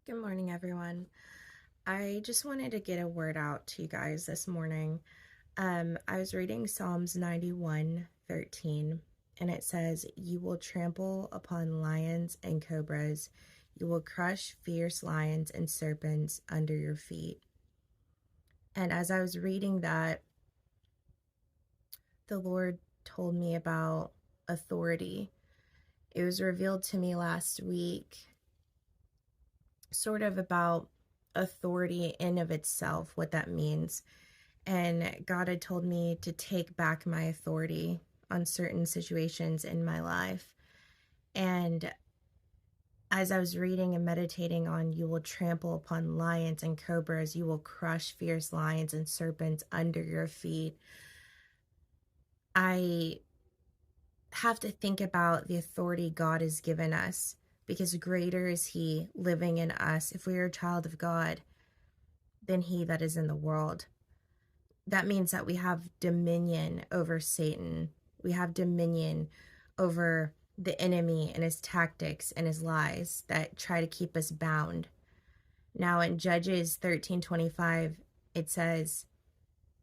Good morning, everyone. I just wanted to get a word out to you guys this morning. I was reading Psalms 91:13, and it says, "You will trample upon lions and cobras. You will crush fierce lions and serpents under your feet." And as I was reading that, the Lord told me about authority. It was revealed to me last week, sort of about authority in of itself, what that means. And God had told me to take back my authority on certain situations in my life. And as I was reading and meditating on, "You will trample upon lions and cobras, you will crush fierce lions and serpents under your feet," I have to think about the authority God has given us, because greater is He living in us, if we are a child of God, than he that is in the world. That means that we have dominion over Satan. We have dominion over the enemy and his tactics and his lies that try to keep us bound. Now in Judges 13:25, it says,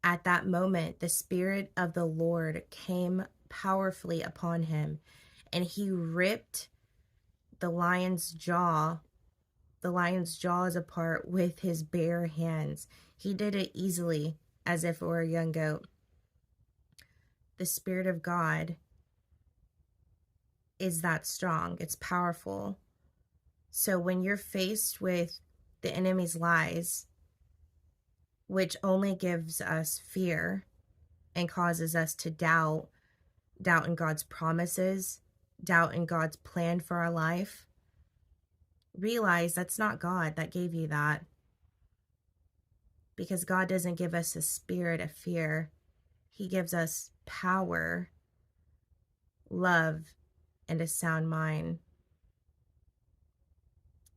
"At that moment, the Spirit of the Lord came powerfully upon him, and he ripped the lion's jaw, the lion's jaws apart with his bare hands. He did it easily, as if it were a young goat." The Spirit of God is that strong. It's powerful. So when you're faced with the enemy's lies, which only gives us fear and causes us to doubt in God's promises, doubt in God's plan for our life, realize that's not God that gave you that. Because God doesn't give us a spirit of fear. He gives us power, love, and a sound mind.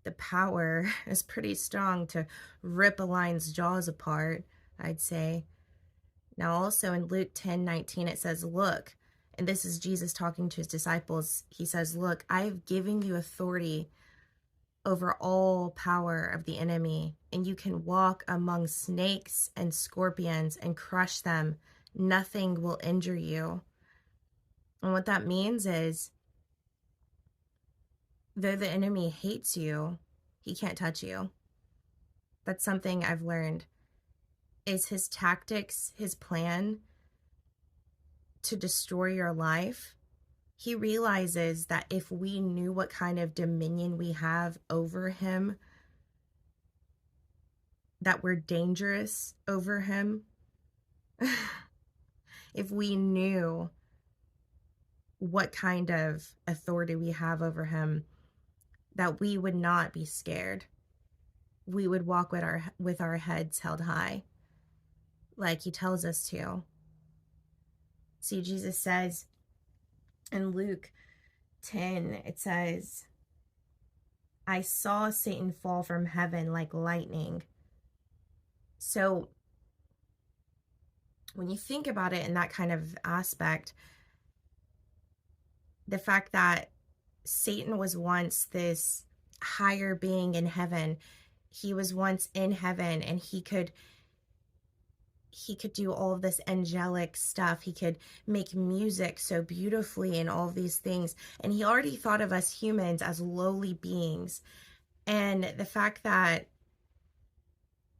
The power is pretty strong to rip a lion's jaws apart, I'd say. Now, also in Luke 10:19, it says, "Look," and this is Jesus talking to his disciples. He says, "Look, I have given you authority over all power of the enemy, and you can walk among snakes and scorpions and crush them. Nothing will injure you." And what that means is, though the enemy hates you, he can't touch you. That's something I've learned, is his tactics, his plan to destroy your life. He realizes that if we knew what kind of dominion we have over him, that we're dangerous over him, if we knew what kind of authority we have over him, that we would not be scared. We would walk with our heads held high, like he tells us to. See, Jesus says in Luke 10, it says, "I saw Satan fall from heaven like lightning." So when you think about it in that kind of aspect, the fact that Satan was once this higher being in heaven, he was once in heaven, and he could do all of this angelic stuff. He could make music so beautifully and all of these things. And he already thought of us humans as lowly beings. And the fact that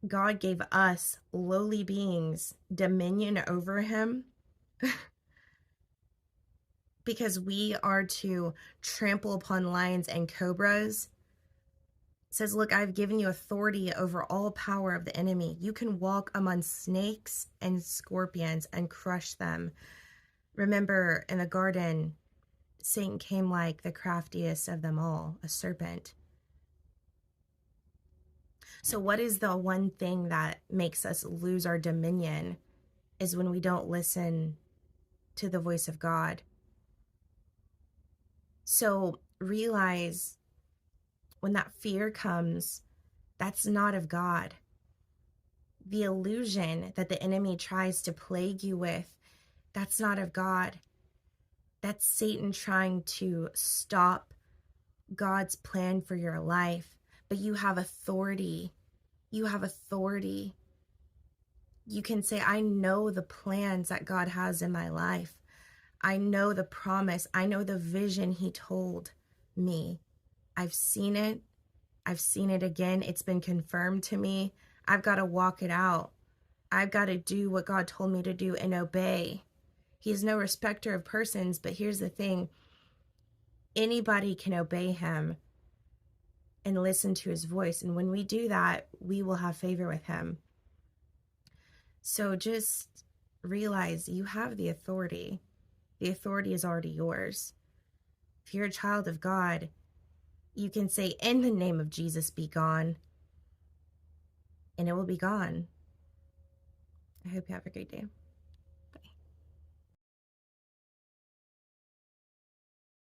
God gave us lowly beings dominion over him, because we are to trample upon lions and cobras, says, "Look, I've given you authority over all power of the enemy. You can walk among snakes and scorpions and crush them." Remember, in the garden, Satan came like the craftiest of them all, a serpent. So what is the one thing that makes us lose our dominion? Is when we don't listen to the voice of God. So realize, when that fear comes, that's not of God. The illusion that the enemy tries to plague you with, that's not of God. That's Satan trying to stop God's plan for your life but you have authority. You have authority. You can say, I know the plans that God has in my life. I know the promise. I know the vision he told me. I've seen it. I've seen it again. It's been confirmed to me. I've got to walk it out. I've got to do what God told me to do and obey. He's no respecter of persons, but here's the thing. Anybody can obey him and listen to his voice. And when we do that, we will have favor with him. So just realize you have the authority. The authority is already yours. If you're a child of God, you can say, in the name of Jesus, be gone. And it will be gone. I hope you have a great day.